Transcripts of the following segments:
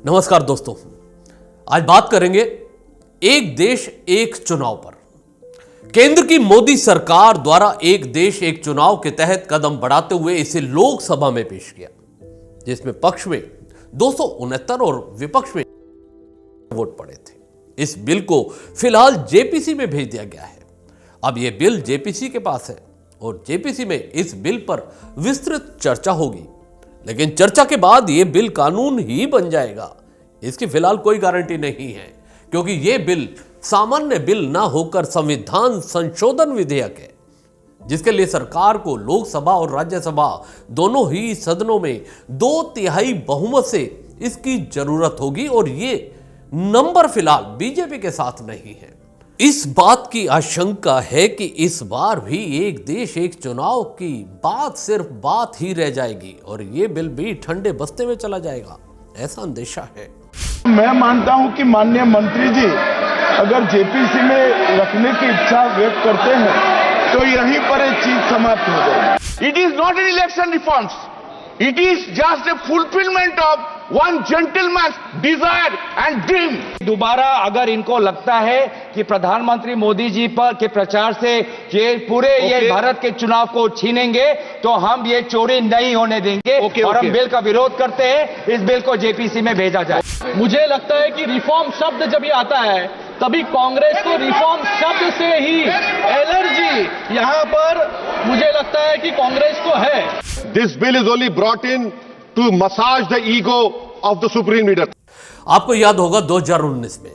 नमस्कार दोस्तों, आज बात करेंगे एक देश एक चुनाव पर। केंद्र की मोदी सरकार द्वारा एक देश एक चुनाव के तहत कदम बढ़ाते हुए इसे लोकसभा में पेश किया, जिसमें पक्ष में 269 और विपक्ष में वोट पड़े थे। इस बिल को फिलहाल जेपीसी में भेज दिया गया है। अब यह बिल जेपीसी के पास है और जेपीसी में इस बिल पर विस्तृत चर्चा होगी, लेकिन चर्चा के बाद यह बिल कानून ही बन जाएगा, इसकी फिलहाल कोई गारंटी नहीं है, क्योंकि यह बिल सामान्य बिल ना होकर संविधान संशोधन विधेयक है, जिसके लिए सरकार को लोकसभा और राज्यसभा दोनों ही सदनों में 2/3 बहुमत से इसकी जरूरत होगी और ये नंबर फिलहाल बीजेपी के साथ नहीं है। इस बात की आशंका है कि इस बार भी एक देश एक चुनाव की बात सिर्फ बात ही रह जाएगी और ये बिल भी ठंडे बस्ते में चला जाएगा, ऐसा अंदेशा है। मैं मानता हूं कि माननीय मंत्री जी अगर जेपीसी में रखने की इच्छा व्यक्त करते हैं तो यहीं पर एक चीज समाप्त हो जाएगी। It is not an election reforms. It is just a fulfillment of one gentleman's desire and dream. दोबारा अगर इनको लगता है कि प्रधानमंत्री मोदी जी पर के प्रचार से ये पूरे ये भारत के चुनाव को छीनेंगे, तो हम ये चोरी नहीं होने देंगे और हम बिल का विरोध करते हैं। इस बिल को जेपीसी में भेजा जाए। मुझे लगता है कि रिफॉर्म शब्द जब ये आता है तभी कांग्रेस को रिफॉर्म शब्द से ही एलर्जी यहाँ पर मुझे लगता है कि कांग्रेस को है। This bill is only brought in to massage the ego of the supreme leader. आपको याद होगा 2019 में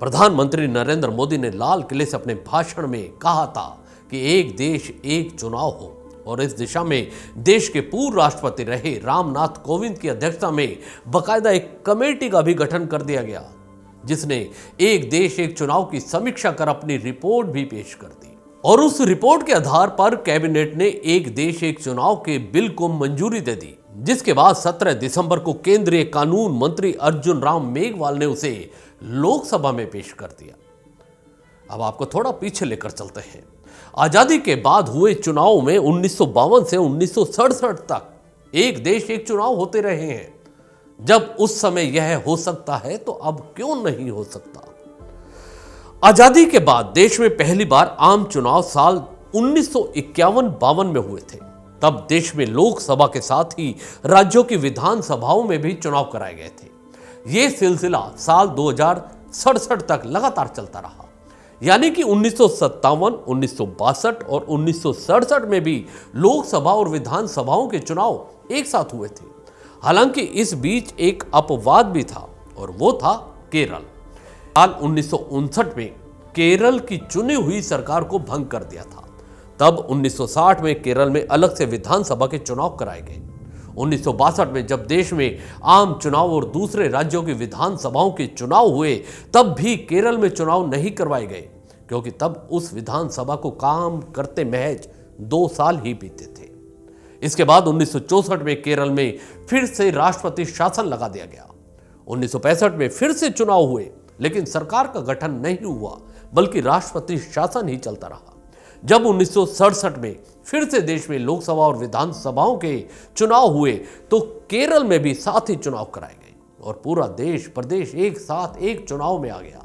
प्रधानमंत्री नरेंद्र मोदी ने लाल किले से अपने भाषण में कहा था कि एक देश एक चुनाव हो, और इस दिशा में देश के पूर्व राष्ट्रपति रहे रामनाथ कोविंद की अध्यक्षता में बाकायदा एक कमेटी का भी गठन कर दिया गया, जिसने एक देश एक चुनाव की समीक्षा कर अपनी रिपोर्ट भी पेश कर दी। और उस रिपोर्ट के आधार पर कैबिनेट ने एक देश एक चुनाव के बिल को मंजूरी दे दी, जिसके बाद 17 दिसंबर को केंद्रीय कानून मंत्री अर्जुन राम मेघवाल ने उसे लोकसभा में पेश कर दिया। अब आपको थोड़ा पीछे लेकर चलते हैं। आजादी के बाद हुए चुनाव में 1952 से 1967 तक एक देश एक चुनाव होते रहे हैं। जब उस समय यह हो सकता है तो अब क्यों नहीं हो सकता। आजादी के बाद देश में पहली बार आम चुनाव साल 1951-52 में हुए थे। तब देश में लोकसभा के साथ ही राज्यों की विधानसभाओं में भी चुनाव कराए गए थे। यह सिलसिला साल 2067 तक लगातार चलता रहा, यानी कि 1957, 1962 और 1967 में भी लोकसभा और विधानसभाओं के चुनाव एक साथ हुए थे। हालांकि इस बीच एक अपवाद भी था और वो था केरल। साल 1959 में केरल की चुनी हुई सरकार को भंग कर दिया था। तब 1960 में केरल में अलग से विधानसभा के चुनाव कराए गए। 1962 में जब देश में आम चुनाव और दूसरे राज्यों की विधानसभाओं के चुनाव हुए, तब भी केरल में चुनाव नहीं करवाए गए, क्योंकि तब उस विधानसभा को काम करते महज 2 साल ही बीते थे। इसके बाद 1964 में केरल में फिर से राष्ट्रपति शासन लगा दिया गया। 1965 में फिर से चुनाव हुए, लेकिन सरकार का गठन नहीं हुआ, बल्कि राष्ट्रपति शासन ही चलता रहा। जब 1967 में फिर से देश में लोकसभा और विधानसभाओं के चुनाव हुए, तो केरल में भी साथ ही चुनाव कराए गए और पूरा देश प्रदेश एक साथ एक चुनाव में आ गया।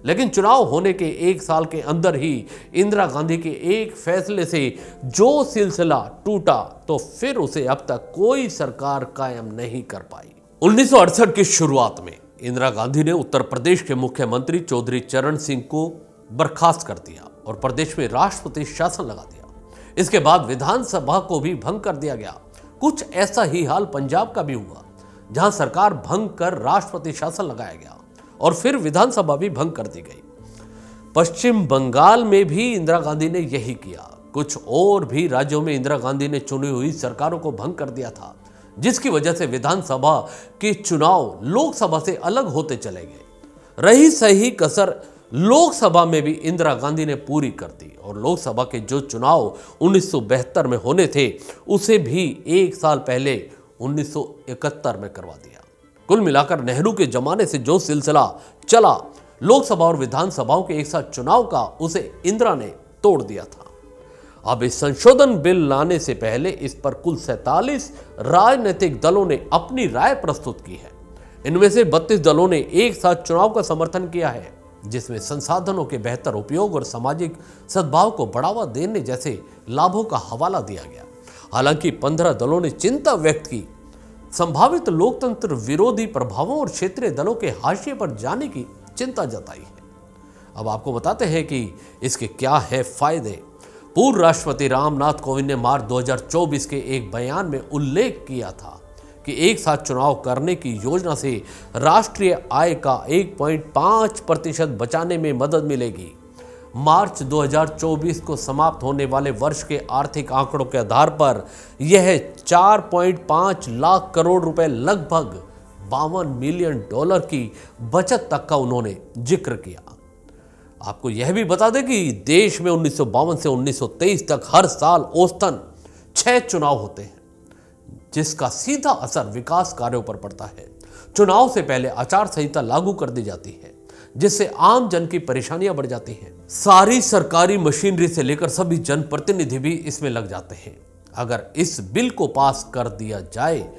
लेकिन चुनाव होने के 1 साल के अंदर ही इंदिरा गांधी के एक फैसले से जो सिलसिला टूटा, तो फिर उसे अब तक कोई सरकार कायम नहीं कर पाई। 1968 की शुरुआत में इंदिरा गांधी ने उत्तर प्रदेश के मुख्यमंत्री चौधरी चरण सिंह को बर्खास्त कर दिया और प्रदेश में राष्ट्रपति शासन लगा दिया। इसके बाद विधानसभा को भी भंग कर दिया गया। कुछ ऐसा ही हाल पंजाब का भी हुआ, जहां सरकार भंग कर राष्ट्रपति शासन लगाया गया और फिर विधानसभा भी भंग कर दी गई। पश्चिम बंगाल में भी इंदिरा गांधी ने यही किया। कुछ और भी राज्यों में इंदिरा गांधी ने चुनी हुई सरकारों को भंग कर दिया था, जिसकी वजह से विधानसभा के चुनाव लोकसभा से अलग होते चले गए। रही सही कसर लोकसभा में भी इंदिरा गांधी ने पूरी कर दी और लोकसभा के जो चुनाव 1972 में होने थे, उसे भी 1 साल पहले 1971 में करवा दिया। कुल मिलाकर नेहरू के जमाने से जो सिलसिला चला लोकसभा और विधानसभाओं के एक साथ चुनाव का, उसे इंदिरा ने तोड़ दिया था। अब इस संशोधन बिल लाने से पहले इस पर कुल 47 राजनीतिक दलों ने अपनी राय प्रस्तुत की है, इनमें से 32 दलों ने एक साथ चुनाव का समर्थन किया है, जिसमें संसाधनों के बेहतर उपयोग और सामाजिक सद्भाव को बढ़ावा देने जैसे लाभों का हवाला दिया गया। हालांकि 15 दलों ने चिंता व्यक्त की संभावित लोकतंत्र विरोधी प्रभावों और क्षेत्रीय दलों के हाशिए पर जाने की चिंता जताई है। अब आपको बताते हैं कि इसके क्या है फायदे। पूर्व राष्ट्रपति रामनाथ कोविंद ने मार्च 2024 के एक बयान में उल्लेख किया था कि एक साथ चुनाव करने की योजना से राष्ट्रीय आय का 1.5% बचाने में मदद मिलेगी। मार्च 2024 को समाप्त होने वाले वर्ष के आर्थिक आंकड़ों के आधार पर यह 4.5 लाख करोड़ रुपए, लगभग $52 मिलियन की बचत तक का उन्होंने जिक्र किया। आपको यह भी बता दें कि देश में 1952 से 1923 तक हर साल औसतन 6 चुनाव होते हैं, जिसका सीधा असर विकास कार्यों पर पड़ता है। चुनाव से पहले आचार संहिता लागू कर दी जाती है, जिससे आम जन की परेशानियां बढ़ जाती हैं। सारी सरकारी मशीनरी से लेकर सभी जनप्रतिनिधि भी इसमें लग जाते हैं। अगर इस बिल को पास कर दिया जाए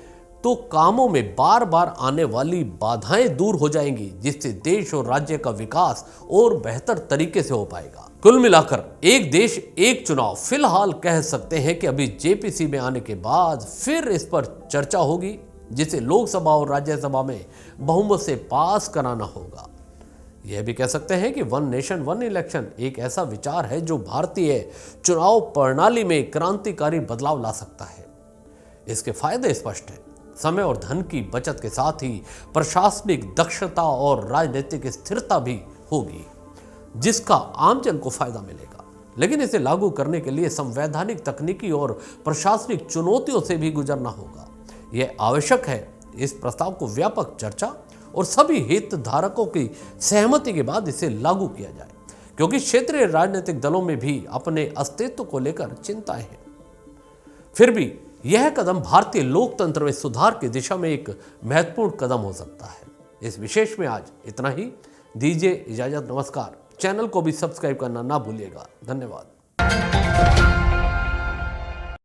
तो कामों में बार बार आने वाली बाधाएं दूर हो जाएंगी, जिससे देश और राज्य का विकास और बेहतर तरीके से हो पाएगा। कुल मिलाकर एक देश एक चुनाव फिलहाल कह सकते हैं कि अभी जेपीसी में आने के बाद फिर इस पर चर्चा होगी, जिसे लोकसभा और राज्यसभा में बहुमत से पास कराना होगा। यह भी कह सकते हैं कि वन नेशन वन इलेक्शन एक ऐसा विचार है जो भारतीय चुनाव प्रणाली में क्रांतिकारी बदलाव ला सकता है। इसके फायदे स्पष्ट हैं। समय और धन की बचत के साथ ही प्रशासनिक दक्षता और राजनीतिक स्थिरता भी होगी, जिसका आमजन को फायदा मिलेगा। लेकिन इसे लागू करने के लिए संवैधानिक, तकनीकी और प्रशासनिक चुनौतियों से भी गुजरना होगा। यह आवश्यक है इस प्रस्ताव को व्यापक चर्चा और सभी हितधारकों की सहमति के बाद इसे लागू किया जाए, क्योंकि क्षेत्रीय राजनीतिक दलों में भी अपने अस्तित्व को लेकर चिंताएं हैं। फिर भी यह कदम भारतीय लोकतंत्र में सुधार की दिशा में एक महत्वपूर्ण कदम हो सकता है। इस विशेष में आज इतना ही। दीजिए इजाजत, नमस्कार। चैनल को भी सब्सक्राइब करना ना भूलिएगा। धन्यवाद।